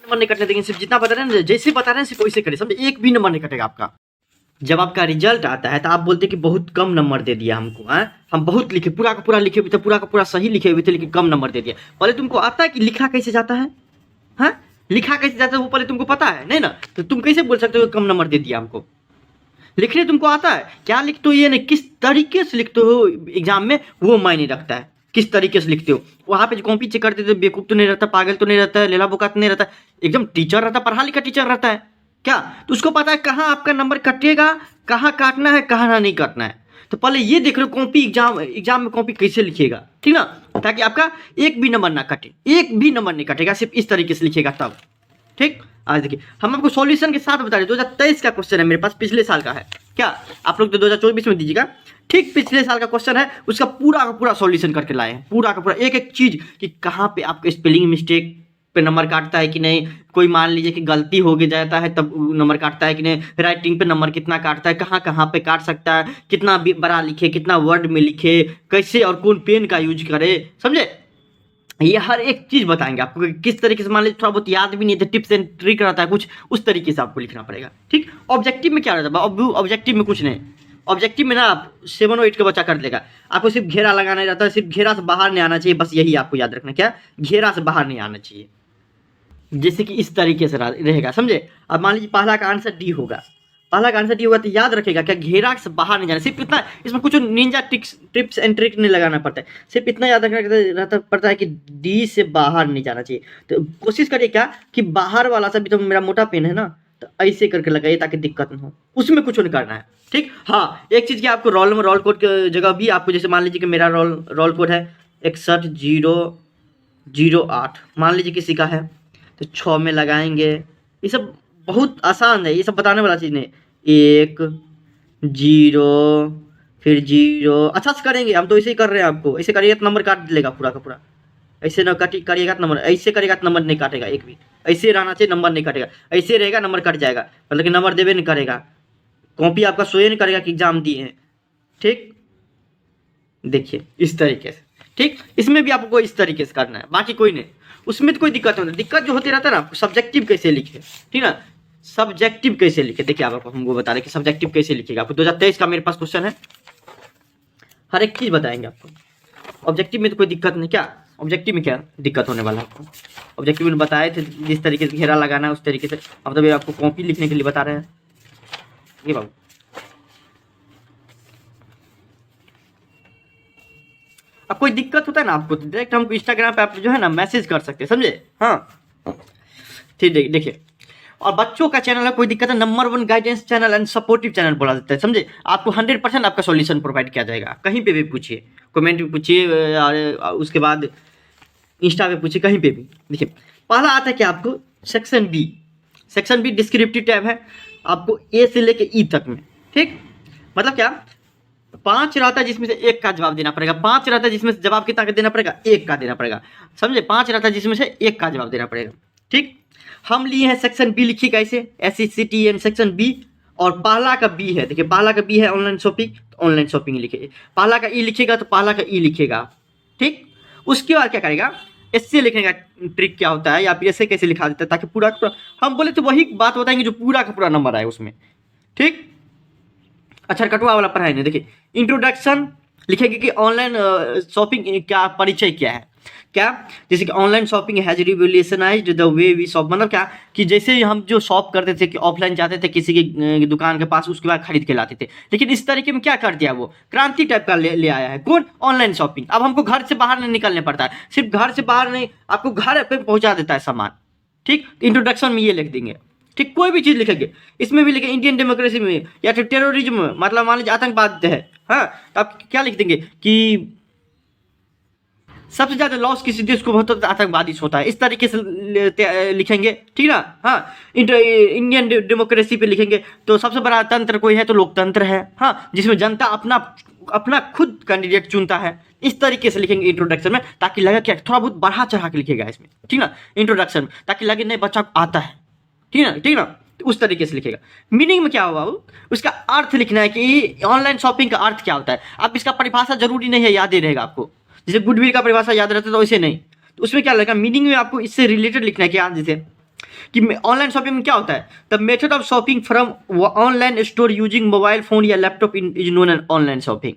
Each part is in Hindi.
नंबर नहीं कटने देंगे, सिर्फ जितना बता रहे हैं जैसे बता रहे हैं सिर्फ वैसे करें, समझे। एक भी नंबर नहीं कटेगा आपका। जब आपका रिजल्ट आता है तो आप बोलते हैं कि बहुत कम नंबर दे दिया हमको, हैं हम बहुत लिखे, पूरा का पूरा लिखे हुए थे, पूरा का पूरा सही लिखे हुए थे, लेकिन कम नंबर दे दिया। पहले तुमको आता है कि लिखा कैसे जाता है? हाँ, लिखा कैसे जाता है वो पहले तुमको पता है नहीं ना, तो तुम कैसे बोल सकते हो कम नंबर दे दिया हमको? लिखने तुमको आता है, क्या लिखते हो ये नहीं, किस तरीके से लिखते हो एग्जाम में वो मायने रखता है, किस तरीके से लिखते हो। वहाँ पे जो कॉपी चेक करते थे, बेवकूफ़ तो नहीं रहता, पागल तो नहीं रहता है, लेला बोका तो नहीं रहता, एकदम टीचर रहता, पढ़ा लिखा टीचर रहता है क्या, तो उसको पता है कहाँ आपका नंबर कटेगा, कहाँ काटना है, कहाँ नहीं काटना है। तो पहले ये देख लो कॉपी एग्जाम में कॉपी कैसे लिखिएगा, ठीक ना, ताकि आपका एक भी नंबर ना कटे, एक भी नंबर नहीं कटेगा, सिर्फ इस तरीके से लिखिएगा तब, ठीक। आज देखिए हम आपको सॉल्यूशन के साथ बता रहे, 2023 का क्वेश्चन है मेरे पास, पिछले साल का है क्या, आप लोग तो 2024 में दीजिएगा, ठीक पिछले साल का क्वेश्चन है, उसका पूरा का पूरा सॉल्यूशन करके लाए हैं, पूरा का पूरा एक एक चीज कि कहाँ पे आपके स्पेलिंग मिस्टेक पे नंबर काटता है कि नहीं, कोई मान लीजिए कि गलती हो गई जाता है तब नंबर काटता है कि नहीं, राइटिंग पे नंबर कितना काटता है, कहाँ कहाँ पे काट सकता है, कितना बड़ा लिखे, कितना वर्ड में लिखे, कैसे और कौन पेन का यूज करे, समझे। ये हर एक चीज़ बताएंगे आपको कि किस तरीके से, मान लीजिए थोड़ा बहुत याद भी नहीं है, टिप्स एंड ट्रिक रहता है कुछ, उस तरीके से आपको लिखना पड़ेगा, ठीक। ऑब्जेक्टिव में क्या रहता है, ऑब्जेक्टिव में कुछ नहीं, ऑब्जेक्टिव में ना आप 7 और 8 का बच्चा कर देगा, आपको सिर्फ घेरा लगाना रहता है, सिर्फ घेरा से बाहर नहीं आना चाहिए, बस यही आपको याद रखना, क्या, घेरा से बाहर नहीं आना चाहिए, जैसे कि इस तरीके से रहेगा, समझे। अब मान लीजिए पहला का आंसर डी होगा, पहला का आंसर डी होगा, तो याद रखेगा क्या, घेरा से बाहर नहीं जाना, सिर्फ इतना, इसमें कुछ निंजा टिप्स एंड ट्रिक नहीं लगाना पड़ता है, सिर्फ इतना याद रखना रहता पड़ता है कि डी से बाहर नहीं जाना चाहिए। तो कोशिश करिए क्या कि बाहर वाला सा भी, तो मेरा मोटा पेन है ना, तो ऐसे करके लगाइए ताकि दिक्कत ना हो, उसमें कुछ नहीं करना है, ठीक। हाँ, एक चीज़ की आपको रोल कोड की जगह भी आपको, जैसे मान लीजिए कि मेरा रोल कोड है 61-0-0-8, मान लीजिए किसी का है, तो 6 में लगाएंगे, ये सब बहुत आसान है, ये सब बताने वाला चीज़ नहीं, 1 0 फिर 0, अच्छा से करेंगे, हम तो ऐसे ही कर रहे हैं, आपको ऐसे करिएगा तो नंबर काट लेगा पूरा का पूरा, ऐसे ना करिएगा तो नंबर, ऐसे करिएगा तो नंबर नहीं काटेगा एक भी, ऐसे रहना चाहिए, नंबर नहीं काटेगा, ऐसे रहेगा नंबर कट जाएगा, मतलब कि नंबर देवे नहीं करेगा, कॉपी आपका शो नहीं करेगा कि एग्जाम दिए हैं, ठीक। देखिए इस तरीके से, ठीक, इसमें भी आपको इस तरीके से करना है, बाकी कोई नहीं, उसमें तो कोई दिक्कत नहीं, दिक्कत जो होती रहता है ना, सब्जेक्टिव कैसे लिखे, ठीक ना, सब्जेक्टिव कैसे लिखे, देखिए आप हमको बता रहे कि सब्जेक्टिव कैसे लिखेगा, आपको 2023 का मेरे पास क्वेश्चन है, हर एक चीज़ बताएंगे आपको। ऑब्जेक्टिव में तो कोई दिक्कत नहीं, क्या ऑब्जेक्टिव में क्या दिक्कत होने वाला है आपको, ऑब्जेक्टिव में बताए थे जिस तरीके से घेरा लगाना है उस तरीके से, अब तो आपको कॉपी लिखने के लिए बता रहे हैं, ये बाबू अब कोई दिक्कत होता है ना आपको, तो डायरेक्ट हमको इंस्टाग्राम पे आप जो है ना मैसेज कर सकते हैं, समझे। हाँ ठीक, देखिए, और बच्चों का चैनल है, कोई दिक्कत है, number 1 guidance channel and supportive channel बोला जाता है, समझे। आपको 100% आपका सॉल्यूशन प्रोवाइड किया जाएगा, कहीं पे भी पूछिए, कमेंट में पूछिए, उसके बाद इंस्टा पे पूछिए, कहीं पे भी। देखिए पहला आता है कि आपको सेक्शन बी डिस्क्रिप्टिव टैब है, आपको ए से लेके ई तक में, ठीक, मतलब क्या 5 रहता है जिसमें से 1 का जवाब देना पड़ेगा, 5 रहता है जिसमें से जवाब कितना का देना पड़ेगा, 1 का देना पड़ेगा, समझे। 5 रहता है जिसमें से 1 का जवाब देना पड़ेगा, ठीक। हम लिए हैं सेक्शन बी, लिखिए कैसे, SECTN सेक्शन बी, और पहला का बी है, देखिए पहला का बी है ऑनलाइन शॉपिंग, तो ऑनलाइन शॉपिंग लिखिए, पहला का ई लिखिएगा तो पहला का ई लिखिएगा, ठीक। उसके बाद क्या करेगा, ऐसे लिखने का ट्रिक क्या होता है, या फिर ऐसे कैसे लिखा देता है, ताकि पूरा हम बोले तो वही बात बताएंगे जो पूरा का पूरा नंबर आए उसमें, ठीक। अच्छा कटवा वाला पढ़ाई नहीं, देखिए इंट्रोडक्शन लिखेंगे कि ऑनलाइन शॉपिंग क्या परिचय क्या है, क्या, जैसे कि online shopping has revolutionized the way we shop, मतलब क्या कि जैसे हम जो शॉप करते थे कि ऑफलाइन जाते थे किसी की दुकान के पास, उसके बाद खरीद के लाते थे, लेकिन इस तरीके में क्या कर दिया, वो क्रांति टाइप का ले आया है, कौन, ऑनलाइन शॉपिंग। अब हमको घर से बाहर नहीं निकलने पड़ता है, सिर्फ घर से बाहर नहीं, आपको घर पे पहुंचा देता है सामान, ठीक। इंट्रोडक्शन में ये लिख देंगे, ठीक, कोई भी चीज़ लिखेंगे, इसमें भी लिखे इंडियन डेमोक्रेसी में, या फिर टेररिज्म में, मतलब मान लीजिए आतंकवाद है, हाँ, तो आप क्या लिख देंगे कि सबसे ज़्यादा लॉस किसी देश को बहुत आतंकवादी होता है, इस तरीके से लिखेंगे, ठीक ना। हाँ, इंडियन डेमोक्रेसी पे लिखेंगे तो सबसे बड़ा तंत्र कोई है तो लोकतंत्र है, हाँ, जिसमें जनता अपना खुद कैंडिडेट चुनता है, इस तरीके से लिखेंगे इंट्रोडक्शन में, ताकि लगे क्या थोड़ा बहुत बढ़ा चढ़ा के लिखेगा इसमें, ठीक ना, इंट्रोडक्शन में, ताकि लगे नहीं बच्चा आता है, ठीक ना, तो उस तरीके से लिखेगा। मीनिंग में क्या होगा, उसका अर्थ लिखना है कि ऑनलाइन शॉपिंग का अर्थ क्या होता है। अब इसका परिभाषा जरूरी नहीं है, याद ही रहेगा आपको, जैसे गुडविल का परिभाषा याद रहता है तो वैसे नहीं, तो उसमें क्या लगेगा, मीनिंग में आपको इससे रिलेटेड लिखना है, क्या, जैसे कि ऑनलाइन शॉपिंग में क्या होता है, the method of shopping from online store using mobile phone या laptop is known as online shopping.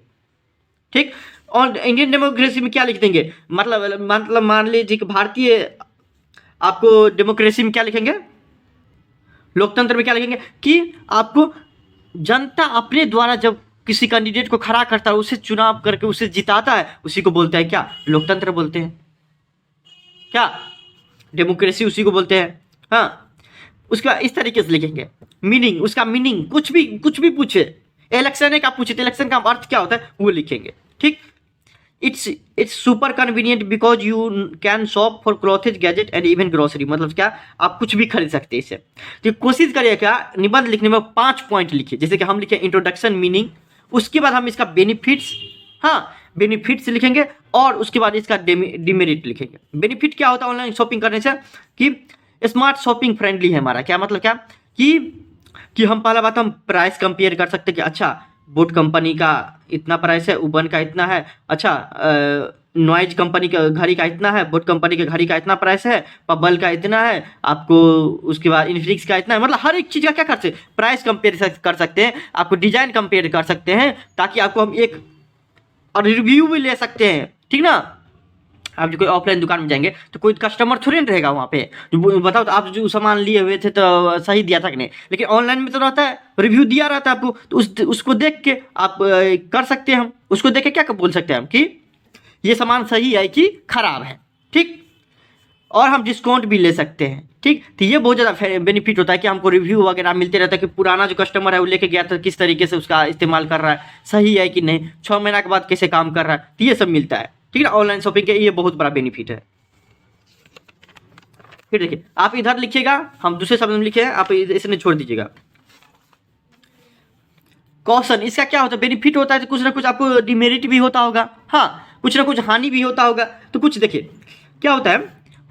ठीक। और इंडियन डेमोक्रेसी में क्या लिख देंगे, मतलब मान लीजिए कि भारतीय आपको डेमोक्रेसी में क्या लिखेंगे, लोकतंत्र में क्या लिखेंगे कि आपको जनता अपने द्वारा जब किसी कैंडिडेट को खड़ा करता है, उसे चुनाव करके उसे जिताता है, उसी को बोलते हैं क्या, लोकतंत्र बोलते हैं, क्या डेमोक्रेसी उसी को बोलते हैं। हाँ, उसका इस तरीके से लिखेंगे मीनिंग, उसका मीनिंग कुछ भी पूछे, इलेक्शन है क्या पूछे तो इलेक्शन का अर्थ क्या होता है वो लिखेंगे। ठीक। It's super convenient because you can shop for clothes gadget and even grocery, मतलब क्या आप कुछ भी खरीद सकते हैं इससे। तो कोशिश करिए क्या निबंध लिखने में 5 पॉइंट लिखिए, जैसे कि हम लिखे इंट्रोडक्शन मीनिंग, उसके बाद हम इसका बेनिफिट्स, हाँ बेनिफिट्स लिखेंगे, और उसके बाद इसका डिमेरिट लिखेंगे। बेनिफिट क्या होता है ऑनलाइन शॉपिंग करने से कि स्मार्ट शॉपिंग फ्रेंडली है हमारा, क्या मतलब क्या कि हम पहला बात हम प्राइस कंपेयर कर सकते हैं कि अच्छा बोट कंपनी का इतना प्राइस है, उबन का इतना है, अच्छा नॉइज कंपनी का घड़ी का इतना है, बोट कंपनी के घड़ी का इतना प्राइस है, पबल का इतना है आपको, उसके बाद इन्फिनिक्स का इतना है, मतलब हर एक चीज़ का क्या कर सकते हैं प्राइस कंपेयर कर सकते हैं, आपको डिजाइन कंपेयर कर सकते हैं, ताकि आपको हम एक और रिव्यू भी ले सकते हैं। ठीक ना। आप जो कोई ऑफलाइन दुकान में जाएंगे तो कोई कस्टमर थोड़ी ना रहेगा वहाँ पे जो बताओ तो आप जो सामान लिए हुए थे तो सही दिया था कि नहीं, लेकिन ऑनलाइन में तो रहता है रिव्यू दिया रहता है आपको, तो उसको देख के आप कर सकते हैं, हम उसको देख के क्या बोल सकते हैं हम कि ये सामान सही है कि खराब है। ठीक। और हम डिस्काउंट भी ले सकते हैं। ठीक। तो ये बहुत ज़्यादा बेनिफिट होता है कि हमको रिव्यू वगैरह मिलते रहता है कि पुराना जो कस्टमर है वो लेके गया था किस तरीके से उसका इस्तेमाल कर रहा है, सही है कि नहीं, 6 महीना के बाद कैसे काम कर रहा है, तो ये सब मिलता है। ठीक है। ऑनलाइन शॉपिंग के ये बहुत बड़ा बेनिफिट है। फिर देखिए आप इधर लिखिएगा, हम दूसरे शब्द में लिखे हैं, आप इसने छोड़ दीजिएगा। कॉशन, इसका क्या होता है बेनिफिट होता है तो कुछ ना कुछ आपको डिमेरिट भी होता होगा, हाँ कुछ ना कुछ हानि भी होता होगा। तो कुछ देखिए क्या होता है,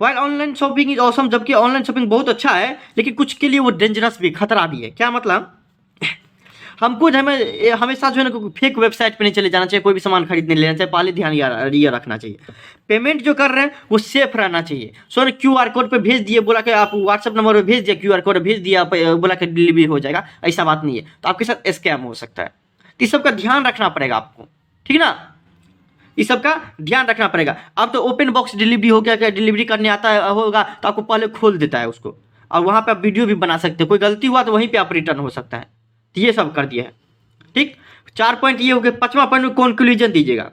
while online shopping is awesome, जबकि ऑनलाइन शॉपिंग बहुत अच्छा है, लेकिन कुछ के लिए वो डेंजरस भी, खतरा भी है। क्या मतलब, हमको हमेशा जो है ना फेक वेबसाइट पे नहीं चले जाना चाहिए, कोई भी सामान खरीदने लेना चाहिए, पहले ध्यान ये रखना चाहिए, पेमेंट जो कर रहे हैं वो सेफ रहना चाहिए। सो ना QR कोड पे भेज दिए, बोला कि आप व्हाट्सअप नंबर पे भेज दिया, QR कोड भेज दिया, बोला कि डिलीवरी हो जाएगा, ऐसा बात नहीं है, तो आपके साथ स्कैम हो सकता है। तो इस सब का ध्यान रखना पड़ेगा आपको। ठीक ना, इस सब का ध्यान रखना पड़ेगा। अब तो ओपन बॉक्स डिलीवरी हो गया, क्या डिलीवरी करने आता है होगा तो आपको पहले खोल देता है उसको, और वहाँ पे आप वीडियो भी बना सकते हैं, कोई गलती हुआ तो वहीं पे आप रिटर्न हो सकता है। तो ये सब कर दिया है। ठीक। 4 पॉइंट ये हो गए। 5वां पॉइंट में कंक्लूजन दीजिएगा।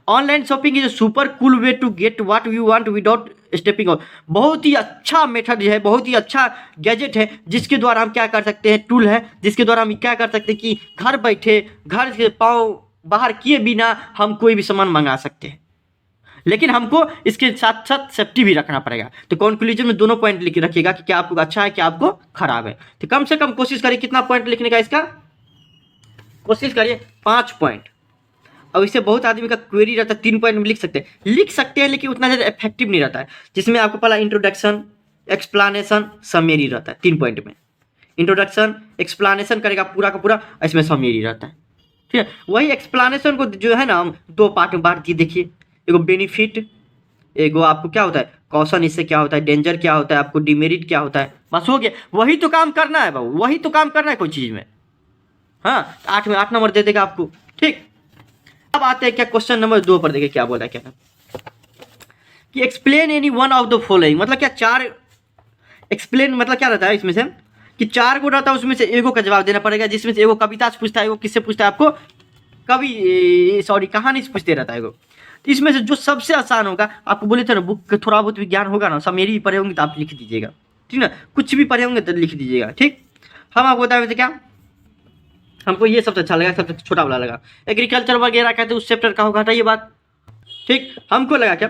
Online shopping is a super cool way to get what you want without stepping out, बहुत ही अच्छा मेथड है, बहुत ही अच्छा गैजेट है, जिसके द्वारा हम क्या कर सकते हैं, टूल है जिसके द्वारा हम क्या कर सकते हैं कि घर बैठे, घर के पाँव बाहर किए बिना हम कोई भी सामान मंगा सकते हैं, लेकिन हमको इसके साथ साथ सेफ्टी भी रखना पड़ेगा। तो कंक्लूजन में दोनों पॉइंट लिख रखिएगा कि क्या आपको अच्छा है क्या आपको खराब है। तो कम से कम कोशिश करिए कितना पॉइंट लिखने का, इसका कोशिश करिए 5 पॉइंट। अब इससे बहुत आदमी का क्वेरी रहता है 3 पॉइंट में लिख सकते हैं, लेकिन उतना ज़्यादा इफेक्टिव नहीं रहता है, जिसमें आपको पहला इंट्रोडक्शन, एक्सप्लानेशन, समरी रहता है। 3 पॉइंट में इंट्रोडक्शन एक्सप्लानेशन करेगा पूरा का पूरा, इसमें समरी रहता है। ठीक है। वही एक्सप्लानेशन को जो है ना हम 2 पार्ट में बांट दिए। देखिए एगो बेनिफिट, एगो आपको क्या होता है कॉशन, इससे क्या होता है डेंजर क्या होता है, आपको डिमेरिट क्या होता है, बस हो गया। वही तो काम करना है बाबू, वही तो काम करना है कोई चीज़ में। हाँ 8 में 8 नंबर दे देगा आपको। ठीक। अब आते हैं क्या क्वेश्चन नंबर 2 पर, देखिए क्या बोला है, क्या कि explain any one of the following, मतलब क्या 4 एक्सप्लेन मतलब क्या रहता है इसमें से कि 4 को रहता है, उसमें से एगो का जवाब देना पड़ेगा, जिसमें से एगो कविता से पूछता है, एगो किससे पूछता है, आपको कहानी से पूछते रहता है एगो। तो इसमें से जो सबसे आसान होगा, आपको बोले थे ना बुक थोड़ा बहुत विज्ञान होगा ना, समरी भी पढ़े होंगे तो आप लिख दीजिएगा। ठीक ना, कुछ भी पढ़े होंगे तो लिख दीजिएगा। ठीक। हम आपको बताए थे क्या, हमको ये सबसे अच्छा लगा, सबसे छोटा वाला लगा, एग्रीकल्चर वगैरह कहते हैं उस चैप्टर का होगा ये बात। ठीक। हमको लगा क्या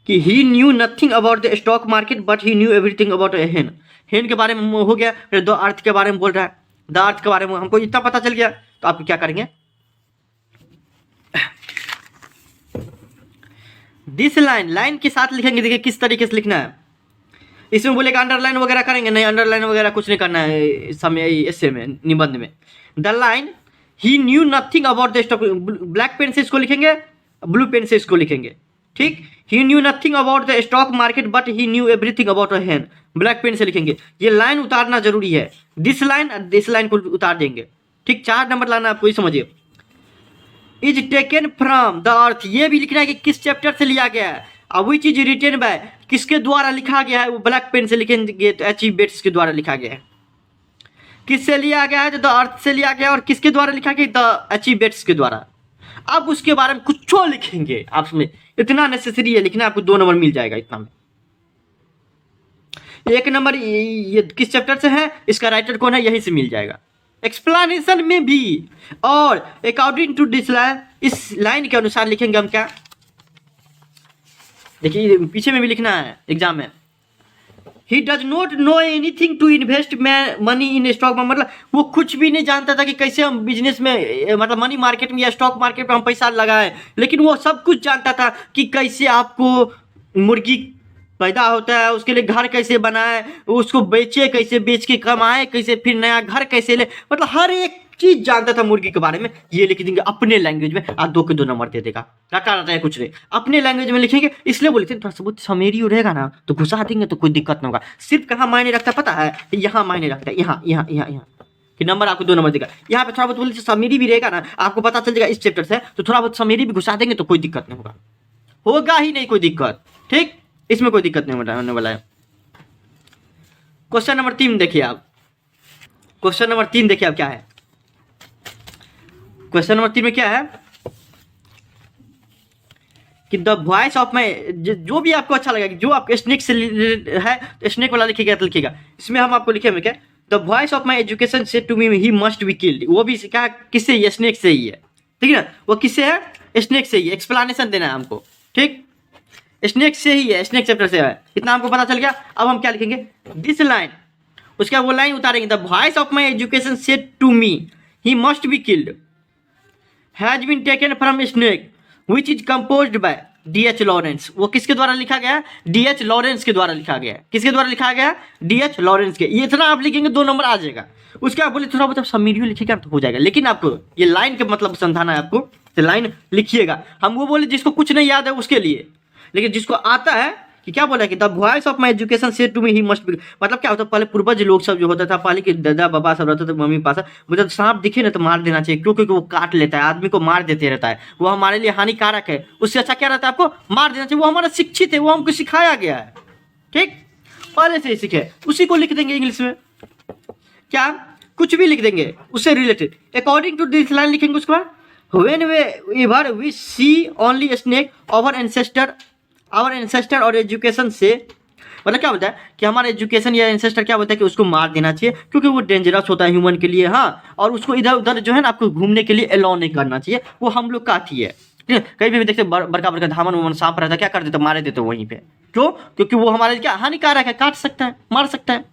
कि he knew nothing about the stock market but he knew everything about hen, hen के बारे में हो गया, फिर द अर्थ के बारे में बोल रहा है, द अर्थ के बारे में हमको इतना पता चल गया, तो आप क्या करेंगे, दिस लाइन के साथ लिखेंगे। देखिए किस तरीके से लिखना है, इसमें बोलेगा अंडरलाइन वगैरह करेंगे, नहीं अंडरलाइन वगैरह कुछ नहीं करना है समय ऐसे में निबंध में। The line he knew nothing about the stock, black pen से इसको लिखेंगे, ब्लू पेन से इसको लिखेंगे। ठीक। He knew nothing about the stock market but he knew everything about a hand, black pen से लिखेंगे। ये लाइन उतारना जरूरी है, दिस लाइन को उतार देंगे। ठीक, 4 नंबर लाना आपको, ये समझिए। Is taken from the earth, ये भी लिखना है कि किस चैप्टर से लिया गया है। अब विच इज रिटेन बाय, किसके द्वारा लिखा गया है, वो ब्लैक पेन से लिखेंगे तो एच ई बेट्स के द्वारा लिखा गया है। किससे लिया गया है, तो द अर्थ से लिया गया, और किसके द्वारा लिखा गया, द एच ई बेट्स के द्वारा। अब उसके बारे में कुछ लिखेंगे आप, में इतना नेसेसरी है लिखना, आपको 2 नंबर मिल जाएगा इतना में। 1 नंबर ये किस चैप्टर से है, इसका राइटर कौन है, यही से मिल जाएगा। एक्सप्लेनेशन में भी, और अकॉर्डिंग टू दिस लाइन, इस लाइन के अनुसार लिखेंगे हम क्या, देखिए पीछे में भी लिखना है एग्जाम में। He does not know anything to invest money in stock, मतलब वो कुछ भी नहीं जानता था कि कैसे हम बिजनेस में, मतलब मनी मार्केट में या स्टॉक मार्केट में हम पैसा लगाएं, लेकिन वो सब कुछ जानता था कि कैसे आपको मुर्गी पैदा होता है, उसके लिए घर कैसे बनाए, उसको बेचे कैसे, बेच के कमाए कैसे, फिर नया घर कैसे ले, मतलब हर एक चीज जानता था मुर्गी के बारे में। ये लिख देंगे अपने लैंग्वेज में, आप 2 के 2 नंबर दे देगा, रटा रटा है कुछ नहीं, अपने लैंग्वेज में लिखेंगे। इसलिए बोलते हैं थोड़ा सबूत समेरी रहेगा ना तो घुसा देंगे तो कोई दिक्कत नहीं होगा। सिर्फ कहाँ मायने रखता है पता है, यहाँ मायने रखता है, यहाँ यहाँ यहाँ यहाँ कि नंबर आपको 2 नंबर देगा। यहाँ पे थोड़ा बहुत बोलते समेरी भी रहेगा ना, आपको पता चल जाएगा इस चैप्टर से, तो थोड़ा बहुत समेरी भी घुसा देंगे तो कोई दिक्कत नहीं होगा, होगा ही नहीं कोई दिक्कत। ठीक, इसमें कोई दिक्कत नहीं होने वाला है। क्वेश्चन नंबर 3 देखिए आप, क्वेश्चन नंबर 3 देखिए आप क्या है। क्वेश्चन नंबर 3 में क्या है कि द वॉइस ऑफ माई, जो भी आपको अच्छा लगेगा, जो आपके स्नेक से है तो स्नेक वाला लिखिएगा तो लिखिएगा। इसमें हम आपको लिखेंगे क्या, the voice of my education said to me he must be killed, वो भी क्या किससे, ये स्नेक से ही है, ठीक है ना, वो किससे है, स्नेक से ही। एक्सप्लेनेशन देना है हमको, ठीक, स्नेक से ही है, स्नेक चैप्टर से है, इतना हमको पता चल गया। अब हम क्या लिखेंगे, दिस लाइन, उसके बाद वो लाइन उतारेंगे, the voice of my education said to me he must be killed has been taken from snake which is composed by D.H. Lawrence. वो किसके द्वारा लिखा गया है, D.H. लॉरेंस के द्वारा लिखा गया है। किसके द्वारा लिखा गया है, D.H. लॉरेंस के। ये इतना आप लिखेंगे 2 नंबर आ जाएगा। उसके आप बोले थोड़ा बहुत समीरियो लिखिएगा तो हो जाएगा, लेकिन आपको ये लाइन के मतलब समझाना है आपको, तो लाइन लिखिएगा। हम वो बोले जिसको कुछ नहीं याद है उसके लिए, लेकिन जिसको आता है कि क्या बोला कि the voice of my education said to me he must be, मतलब क्या होता है, पहले पूर्वज लोग सब जो होता था, पहले के दादा बाबा सब रहते थे, मम्मी पापा, मुझे सांप दिखे ना तो मार देना चाहिए, क्योंकि वो काट लेता है, आदमी को मार देते रहता है, वो हमारे लिए हानिकारक है। उससे अच्छा क्या रहता है, आपको मार देना चाहिए। वो हमारा शिक्षित है, वो हमको सिखाया गया है, ठीक, पहले से ही सीखे। उसी को लिख देंगे इंग्लिश में, क्या कुछ भी लिख देंगे उससे related. According to this line लिखेंगे उसके बाद, when we see only snake our ancestor और एजुकेशन से, मतलब क्या बोलता है कि हमारा एजुकेशन या एंसेस्टर क्या बोलता है कि उसको मार देना चाहिए, क्योंकि वो डेंजरस होता है ह्यूमन के लिए, हाँ, और उसको इधर उधर जो है ना आपको घूमने के लिए अलाउ नहीं करना चाहिए, वो हम लोग का थी है, ठीक है। कहीं भी देखते बड़का बड़का धामन उमन सांप रहता है, क्या कर देते, मारे देते वहीं पे, क्यों, क्योंकि वो हमारे क्या हानिकारक है, काट सकता है, मार सकता है,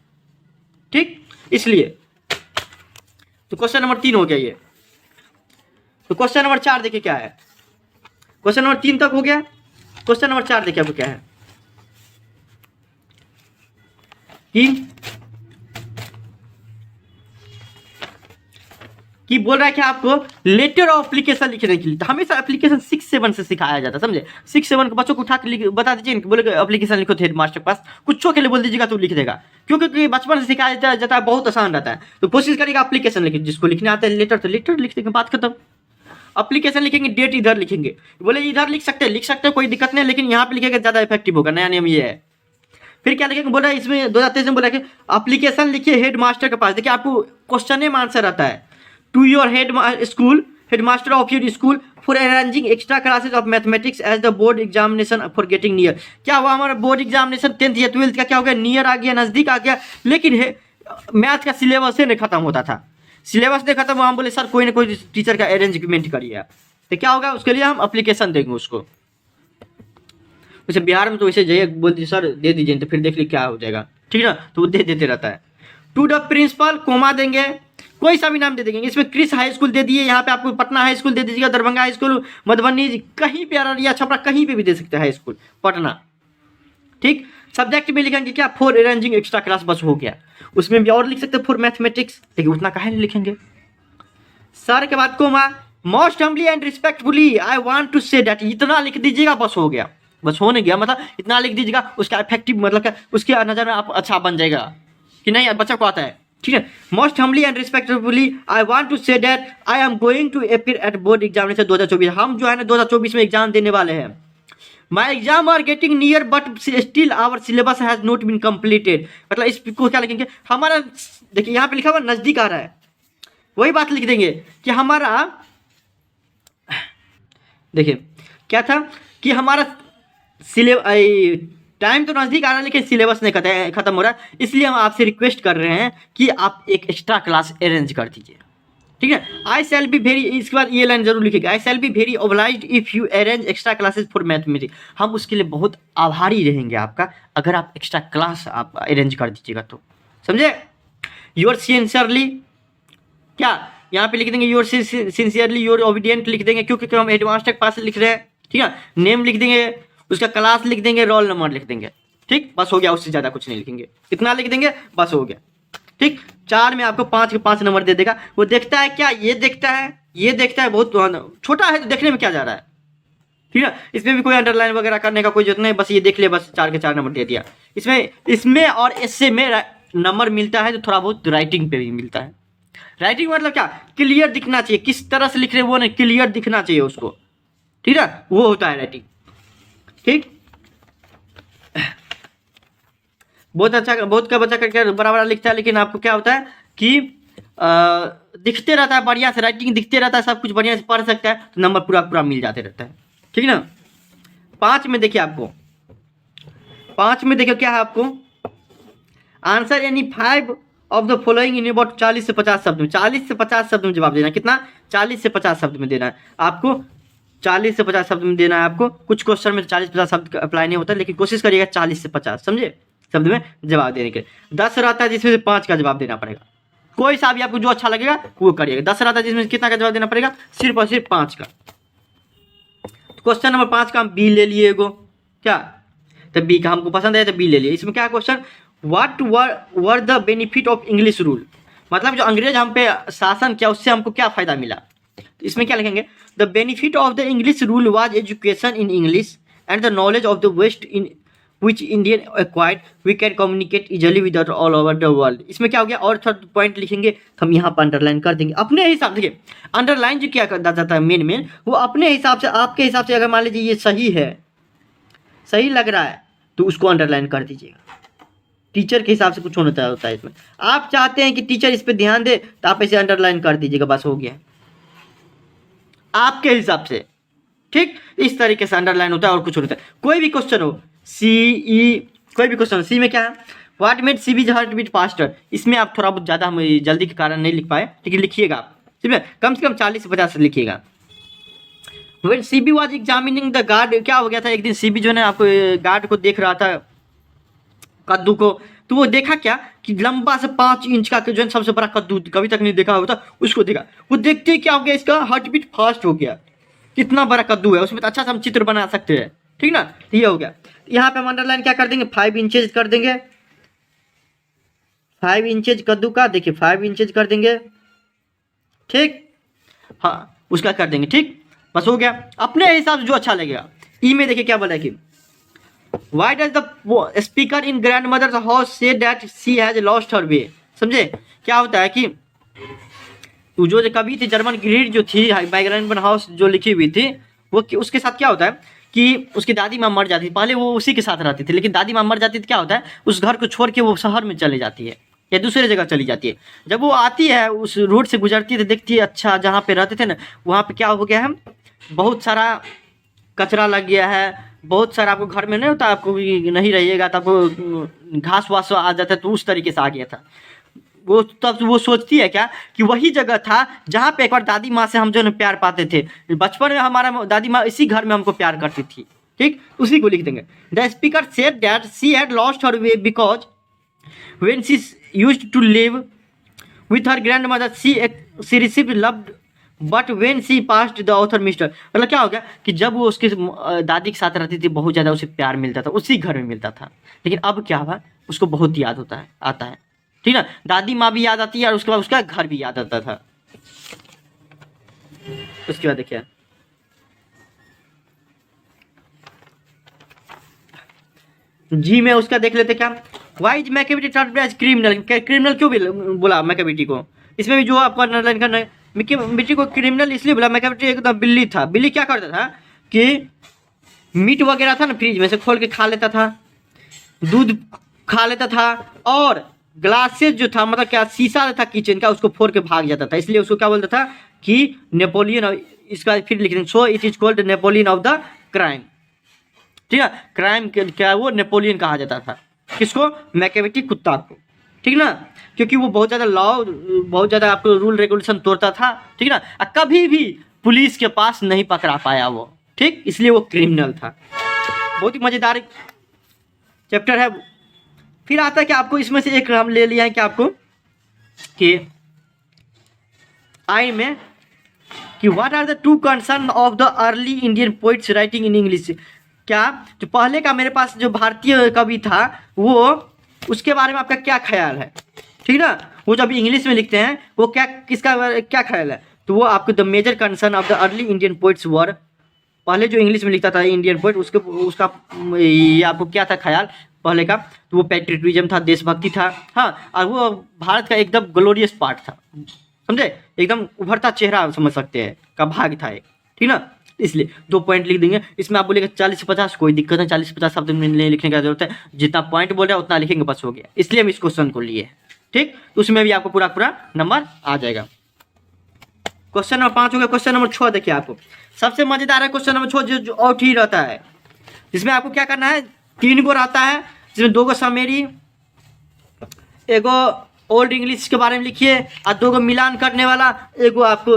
ठीक, इसलिए। तो क्वेश्चन नंबर 3 हो गया ये। तो क्वेश्चन नंबर 4 देखिए क्या है, क्वेश्चन नंबर 3 तक हो गया, क्वेश्चन नंबर 4 देखिए आपको क्या है कि बोल रहा है कि आपको लेटर ऑफ एप्लीकेशन लिखने के लिए, तो हमेशा एप्लीकेशन 6-7 से सिखाया जाता है, समझे। 6-7 को बच्चों को उठा के बता दीजिए, बोले एप्लीकेशन लिखो हेड मास्टर के पास, कुछ के लिए बोल दीजिएगा तो लिख देगा, क्योंकि बचपन से सिखाया जाता है, बहुत आसान रहता है। तो कोशिश करिएगा एप्लीकेशन लिखिए, जिसको लिखने आता है लेटर तो लेटर लिख देंगे, बात खत्म। एप्लीकेशन लिखेंगे, डेट इधर लिखेंगे, बोले इधर लिख सकते हैं कोई दिक्कत नहीं, लेकिन यहाँ पे लिखेगा ज्यादा इफेक्टिव होगा, नया नियम ये है। फिर क्या लिखेंगे, बोला इसमें 2023 में बोला कि एप्लीकेशन लिखिए हेड मास्टर के पास। देखिए आपको क्वेश्चन में आंसर आता है, to your head master of your school for arranging extra classes of mathematics as the board examination for getting near. क्या हुआ, हमारा बोर्ड एग्जामिनेशन 10th या 12th का क्या हो गया, नियर आ गया, नजदीक आ गया, लेकिन मैथ का सिलेबस नहीं खत्म होता था, सिलेबस नहीं खत्म हुआ, हम बोले सर कोई ना कोई टीचर का अरेंजमेंट करिए, तो क्या होगा, उसके लिए हम एप्लीकेशन देंगे उसको। वैसे बिहार में तो वैसे जाइए बोल दीजिए सर दे दीजिए, तो फिर देख लीजिए क्या हो जाएगा, ठीक है ना, तो वो दे देते रहता है। टू द प्रिंसिपल कोमा देंगे, कोई सा भी नाम दे देंगे। इसमें क्रिस हाई स्कूल दे दिए, यहाँ पे आपको पटना हाई स्कूल दे दीजिएगा, दरभंगा हाई स्कूल, मधुबनी, कहीं पे अररिया छपरा कहीं पे भी दे सकते हैं हाई स्कूल, पटना, ठीक। सब्जेक्ट में लिखेंगे क्या, फॉर अरेंजिंग एक्स्ट्रा क्लास, बस हो गया। उसमें भी और लिख सकते हैं फॉर मैथमेटिक्स, लेकिन उतना काहे नहीं लिखेंगे। सर के बाद comma, most humbly and respectfully I want to say that, इतना लिख दीजिएगा बस हो गया। बस हो नहीं गया, मतलब इतना लिख दीजिएगा, उसका इफेक्टिव मतलब क्या, उसके नज़र में आप अच्छा बन जाएगा कि नहीं बच्चा को आता है। ठीक है, most humbly and respectfully I want to say that I am going to appear at board examination 2024। हम जो है ना 2024 में एग्जाम देने वाले हैं। My exam are getting near but still our syllabus has not been completed. मतलब इसको क्या लिखेंगे, हमारा देखिए यहाँ पे लिखा हुआ नज़दीक आ रहा है, वही बात लिख देंगे कि हमारा, देखिए क्या था कि हमारा टाइम तो नज़दीक आ रहा है लेकिन सिलेबस नहीं खत्म हो रहा है, इसलिए हम आपसे रिक्वेस्ट कर रहे हैं कि आप एक एक्स्ट्रा क्लास अरेंज कर दीजिए। ठीक है, आई सेल बी वेरी, इसके बाद ये लाइन जरूर लिखिएगा, I shall be very obliged if you arrange extra classes for mathematics. हम उसके लिए बहुत आभारी रहेंगे आपका अगर आप एक्स्ट्रा क्लास आप अरेंज कर दीजिएगा तो, समझे। योर सिंसियरली, क्या यहाँ पे लिख देंगे योर सिंसियरली योर ओबीडियंट लिख देंगे, क्योंकि हम एडवांस तक पास लिख रहे हैं। ठीक है, नेम लिख देंगे, उसका क्लास लिख देंगे, रोल नंबर लिख देंगे। ठीक, बस हो गया, उससे ज़्यादा कुछ नहीं लिखेंगे, इतना लिख देंगे बस हो गया। ठीक, 4 में आपको 5 के 5 नंबर दे देगा। वो देखता है क्या, ये देखता है, ये देखता है, बहुत छोटा है तो देखने में क्या जा रहा है। ठीक है, इसमें भी कोई अंडरलाइन वगैरह करने का कोई जरूरत नहीं, बस ये देख ले, बस 4 के 4 नंबर दे दिया। इसमें और इससे में नंबर मिलता है तो थोड़ा बहुत राइटिंग पे भी मिलता है। राइटिंग मतलब क्या, क्लियर दिखना चाहिए, किस तरह से लिख रहे वो नहीं, क्लियर दिखना चाहिए उसको। ठीक है, वो होता है राइटिंग। ठीक, बहुत अच्छा, बहुत का बच्चा करके बराबर लिखता है, लेकिन आपको क्या होता है कि दिखते रहता है बढ़िया से, राइटिंग दिखते रहता है, सब कुछ बढ़िया से पढ़ सकता है तो नंबर पूरा पूरा मिल जाते रहता है। ठीक है ना। 5 में देखिए, आपको 5 में देखिए क्या है, आपको answer any 5 of the following in about 40 से 50 शब्द में। 40 से 50 शब्द में जवाब देना है। कितना, 40 से 50 शब्द में देना है आपको, 40 से 50 शब्द में देना है आपको। कुछ क्वेश्चन में 40-50 शब्द अप्लाई नहीं होता, लेकिन कोशिश करिएगा 40 से 50, समझे, शब्द में जवाब देने के। 10 रहता है जिसमें से 5 का जवाब देना पड़ेगा। कोई सा भी आपको जो अच्छा लगेगा वो करिएगा। 10 रहता है जिसमें कितना का जवाब देना पड़ेगा, सिर्फ और सिर्फ 5 का। तो क्वेश्चन नंबर 5 का हम बी ले लिए एगो, क्या, तो बी का हमको पसंद है तो बी ले लिए। इसमें क्या question, what were the benefit of English rule, मतलब जो अंग्रेज हम पे शासन किया उससे हमको क्या फायदा मिला। तो इसमें क्या लिखेंगे, the benefit of the English rule was education in English and the knowledge of the West in which Indian acquired we can communicate easily with all over the world. इसमें क्या हो गया, और थोड़ा पॉइंट लिखेंगे, हम यहाँ पर अंडरलाइन कर देंगे अपने हिसाब से। देखिए अंडरलाइन जो क्या करता जाता है मेन वो अपने हिसाब से, आपके हिसाब से अगर मान लीजिए ये सही है, सही लग रहा है तो उसको अंडरलाइन कर दीजिएगा। टीचर के हिसाब से कुछ होता है इसमें, आप चाहते हैं कि टीचर इस पर ध्यान दे तो आप इसे अंडरलाइन कर दीजिएगा, बस हो गया आपके हिसाब से। ठीक, इस तरीके से अंडरलाइन होता है और कुछ होता है। कोई भी क्वेश्चन हो, सी ई, कोई भी क्वेश्चन, सी में क्या है, व्हाट मेड सी बीज हार्ट बीट फास्टर। इसमें आप थोड़ा बहुत ज़्यादा हम जल्दी के कारण नहीं लिख पाए, लेकिन लिखिएगा आप, ठीक है, कम से कम 40 से 50 लिखिएगा। When C B was examining the guard, क्या हो गया था, एक दिन सी बी जो है ना आपको गार्ड को देख रहा था, कद्दू को, तो वो देखा क्या कि लंबा से 5 इंच का जो है सबसे बड़ा कद्दू, कभी तक नहीं देखा होता, उसको देखा। वो देखते ही क्या हो गया, इसका हार्ट बीट फास्ट हो गया। कितना बड़ा कद्दू है, उसमें तो अच्छा से हम चित्र बना सकते हैं। ठीक ना, ये हो गया। यहाँ पे हम अंडरलाइन क्या कर देंगे, 5 इंचेज कर देंगे, 5 इंचेज कद्दू का, देखिए 5 इंचेज कर देंगे। ठीक, हाँ उसका कर देंगे। ठीक, बस हो गया, अपने हिसाब से जो अच्छा लगेगा। ई में देखिए क्या बोला है कि Why does the speaker in grandmother's house say that she has lost her way? समझे, क्या होता है कि जो कवि थी जर्मन ग्रीड जो थी, बाय ग्रैंडमदर हाउस जो लिखी हुई थी, वो उसके साथ क्या होता है कि उसकी दादी माँ मर जाती है। पहले वो उसी के साथ रहती थी, लेकिन दादी माँ मर जाती थी, क्या होता है उस घर को छोड़ के वो शहर में चली जाती है या दूसरे जगह चली जाती है। जब वो आती है, उस रोड से गुजरती है तो देखती है अच्छा जहाँ पे रहते थे ना, वहाँ पे क्या हो गया है, बहुत सारा कचरा लग गया है, बहुत सारा, आपको घर में नहीं होता, आपको नहीं रहिएगा तो आपको घास वास आ जाता है, तो उस तरीके से आ गया था वो। तब वो सोचती है क्या कि वही जगह था जहाँ पे एक बार दादी माँ से हम जो है प्यार पाते थे, बचपन में हमारा दादी माँ इसी घर में हमको प्यार करती थी। ठीक, उसी को लिख देंगे। The speaker said that she had lost her way because when she used to live with her grandmother she received loved but when she passed the author mister. मतलब क्या हो गया कि जब वो उसके दादी के साथ रहती थी, बहुत ज़्यादा उसे प्यार मिलता था, उसी घर में मिलता था, लेकिन अब क्या हुआ, उसको बहुत याद होता है, आता है। ठीक ना, दादी माँ भी याद आती है और उसके बाद उसका घर भी याद आता था। उसके बाद देखिए जी में उसका देख लेते क्या, why is Macavity treated as criminal, criminal क्यों बोला मैकेविटी को, इसमें भी जो आपको अंडरलाइन करना है, मैकेविटी को क्रिमिनल इसलिए बोला, मैकेविटी एकदम बिल्ली था। बिल्ली क्या करता था कि मीट वगैरह था ना फ्रिज में से खोल के खा लेता था, दूध खा लेता था, और ग्लासेस जो था मतलब क्या शीशा था किचन का उसको फोड़ के भाग जाता था, इसलिए उसको क्या बोलता था कि नेपोलियन, इसका फिर लिख देंगे, so it is called Napoleon of the crime. ठीक है, क्राइम क्या वो नेपोलियन कहा जाता था, किसको, मैकेविटी कुत्ता को, ठीक ना, क्योंकि वो बहुत ज़्यादा लॉ, बहुत ज़्यादा आपको रूल रेगुलेशन तोड़ता था, ठीक ना, कभी भी पुलिस के पास नहीं पकड़ा पाया वो, ठीक, इसलिए वो क्रिमिनल था। बहुत ही मज़ेदार चैप्टर है। फिर आता है कि आपको इसमें से एक हम ले लिया है कि आपको कि आई में कि what are the two concern of the early Indian poets writing in English, क्या जो पहले का मेरे पास जो भारतीय कवि था वो उसके बारे में आपका क्या ख्याल है, ठीक ना, वो जब इंग्लिश में लिखते हैं वो क्या किसका क्या ख्याल है, तो वो आपको the major concern of the early Indian poets were, पहले जो इंग्लिश में लिखता था इंडियन पोइट उसका ये आपको क्या था ख्याल पहले का, तो वो पैट्रियटिज्म था, देशभक्ति था, हाँ, और वो भारत का एकदम ग्लोरियस पार्ट था, समझे, एकदम उभरता चेहरा समझ सकते हैं का भाग था एक, ठीक ना, इसलिए 2 पॉइंट लिख देंगे। इसमें आप बोलेंगे 40 से 50 कोई दिक्कत नहीं, 40 से 50 शब्द में नहीं लिखने का जरूरत है, जितना पॉइंट बोल रहे हैं उतना लिखेंगे बस हो गया, इसलिए हम इस क्वेश्चन को लिए, ठीक, तो उसमें भी आपको पूरा नंबर आ जाएगा। क्वेश्चन नंबर 5 हो गया। क्वेश्चन नंबर 6 देखिए, आपको सबसे मजेदार है क्वेश्चन नंबर 6 जो आउट ही रहता है, जिसमें आपको क्या करना है, 3 गो रहता है, जिसमें 2 गो समेरी, एगो ओल्ड इंग्लिश के बारे में लिखिए, और 2 गो मिलान करने वाला, एगो आपको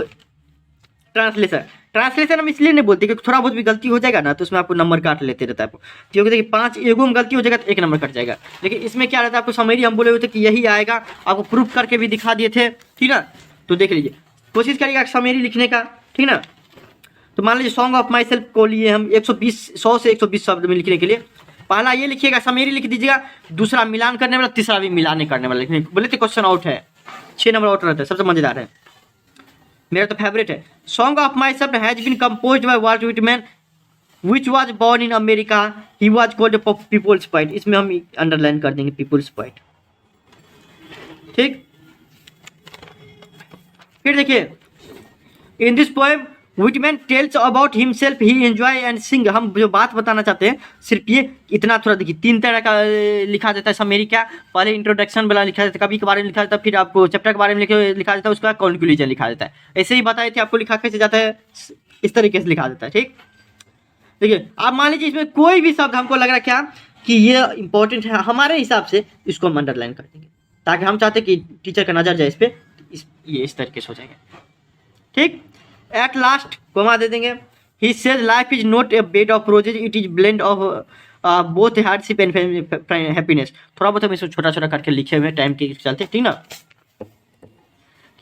ट्रांसलेशन। ट्रांसलेशन हम इसलिए नहीं बोलते क्योंकि थोड़ा बहुत भी गलती हो जाएगा ना तो उसमें आपको नंबर काट लेते रहता है आपको, क्योंकि देखिए 5 एगो में गलती हो जाएगा तो 1 नंबर कट जाएगा, लेकिन इसमें क्या रहता है आपको समरी हम बोले हुए थे कि यही आएगा, आपको प्रूफ करके भी दिखा दिए थे, ठीक ना, तो देख लीजिए, कोशिश करिएगा समरी लिखने का, ठीक ना। तो मान लीजिए सॉन्ग ऑफ माई सेल्फ को लिए हम 100 से 120 शब्द में लिखने के लिए, पहला ये लिखिएगा समरी लिख दीजिएगा, दूसरा मिलान करने वाला, तीसरा भी मिलाने करने वाला लिखने, बोले तो क्वेश्चन आउट है, 6 नंबर आउट रहता है, सबसे मजेदार है, मेरा तो फेवरेट है। Song of myself has been composed by Walt Whitman which was born in America, he was called people's poet, इसमें हम अंडरलाइन कर देंगे पीपल्स पोएट, ठीक। फिर देखिए, in this poem Whitman tells about himself, he enjoy and सिंग, हम जो बात बताना चाहते हैं सिर्फ ये इतना, थोड़ा देखिए 3 तरह का लिखा जाता है समरी, क्या पहले इंट्रोडक्शन वाला लिखा जाता है, कभी के बारे में लिखा जाता है, फिर आपको चैप्टर के बारे में लिखा जाता है, उसका कंक्लूजन लिखा जाता है, ऐसे ही बताए थे आपको लिखा कैसे जाता है, इस तरीके से लिखा जाता है, ठीक। देखिए आप मान लीजिए इसमें कोई भी शब्द हमको लग रहा है क्या कि ये इंपॉर्टेंट है, हमारे हिसाब से इसको हम अंडरलाइन कर देंगे, ताकि हम चाहते कि टीचर का नजर जाए इस पर, ये इस तरीके से हो जाएगा, ठीक। एट लास्ट कोमा दे देंगे, he says life is not a bed of roses, it is blend of both hardship and happiness, थोड़ा बहुत हम इसको छोटा छोटा करके लिखे हुए टाइम के चलते, ठीक ना,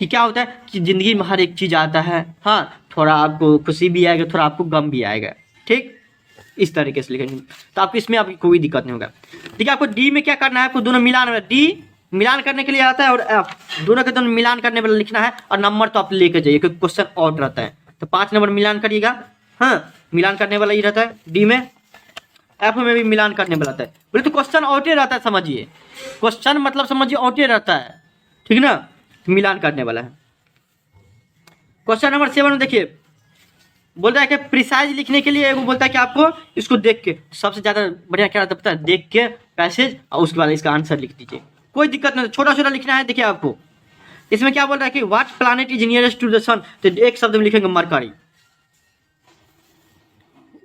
कि क्या होता है कि जिंदगी में हर एक चीज आता है, हाँ, थोड़ा आपको खुशी भी आएगा, थोड़ा आपको गम भी आएगा, ठीक, इस तरीके से लिखेंगे तो आपको इसमें आपकी कोई दिक्कत नहीं होगा। देखिए आपको डी में क्या करना है, आपको दोनों मिलान, डी मिलान करने के लिए आता है, और एफ दोनों के दोनों मिलान करने वाला लिखना है, और नंबर तो आप लेके जाइए क्योंकि क्वेश्चन आउट रहता है, तो 5 नंबर मिलान करिएगा, हाँ, मिलान करने वाला ही रहता है डी में, एफ में भी मिलान करने वाला रहता है, बोले तो क्वेश्चन आउटे रहता है, समझिए क्वेश्चन मतलब समझिए आउटे रहता है, ठीक ना, मिलान करने वाला है। क्वेश्चन नंबर 7 में देखिए बोलता है कि प्रिसाइज लिखने के लिए एगो बोलता है कि आपको इसको देख के, सबसे ज़्यादा बढ़िया क्या रहता है पता है, देख के पैसेज और उसके बाद इसका आंसर लिख दीजिए, कोई दिक्कत नहीं, छोटा छोटा लिखना है। देखिए आपको इसमें क्या बोल रहा है कि what planet is nearest to the sun, तो एक शब्द में लिखेंगे Mercury.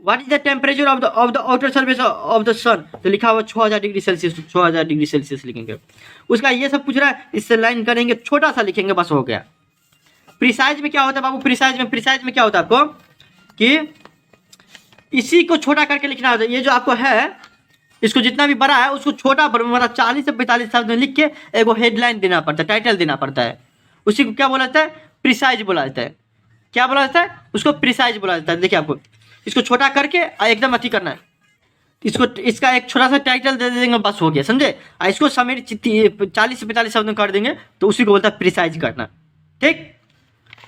What is the temperature of the outer surface of the sun, तो लिखा हुआ 6000 डिग्री सेल्सियस, 6000 डिग्री सेल्सियस लिखेंगे। उसका ये सब पूछ रहा है, इससे लाइन करेंगे, छोटा सा लिखेंगे, बस हो गया। प्रिसाइज में क्या होता है बाबू, प्रिसाइज में क्या होता है आपको कि इसी को छोटा करके लिखना होता है, ये जो आपको है इसको जितना भी बड़ा है उसको छोटा मतलब 40 से 45 शब्द में लिख के एगो हेडलाइन देना पड़ता है, टाइटल देना पड़ता है, उसी को क्या बोला जाता है, प्रिसाइज बोला जाता है। क्या बोला जाता है उसको, प्रिसाइज बोला जाता है। देखिए आपको इसको छोटा करके एकदम अति करना है, इसको इसका एक छोटा सा टाइटल दे देंगे, बस हो गया, समझे। इसको समेत 40 से 45 शब्द में कर देंगे तो उसी को बोलता है प्रिसाइज करना, ठीक।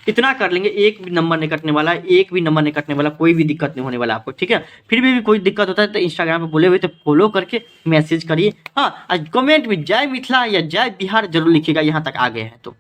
इतना कर लेंगे, एक भी नंबर नहीं कटने वाला है, एक भी नंबर नहीं कटने वाला, कोई भी दिक्कत नहीं होने वाला आपको, ठीक है। फिर भी कोई दिक्कत होता है तो इंस्टाग्राम पे बोले हुए तो फॉलो करके मैसेज करिए। हाँ, आज कमेंट में जय मिथिला या जय बिहार जरूर लिखिएगा, यहाँ तक आ गए हैं तो।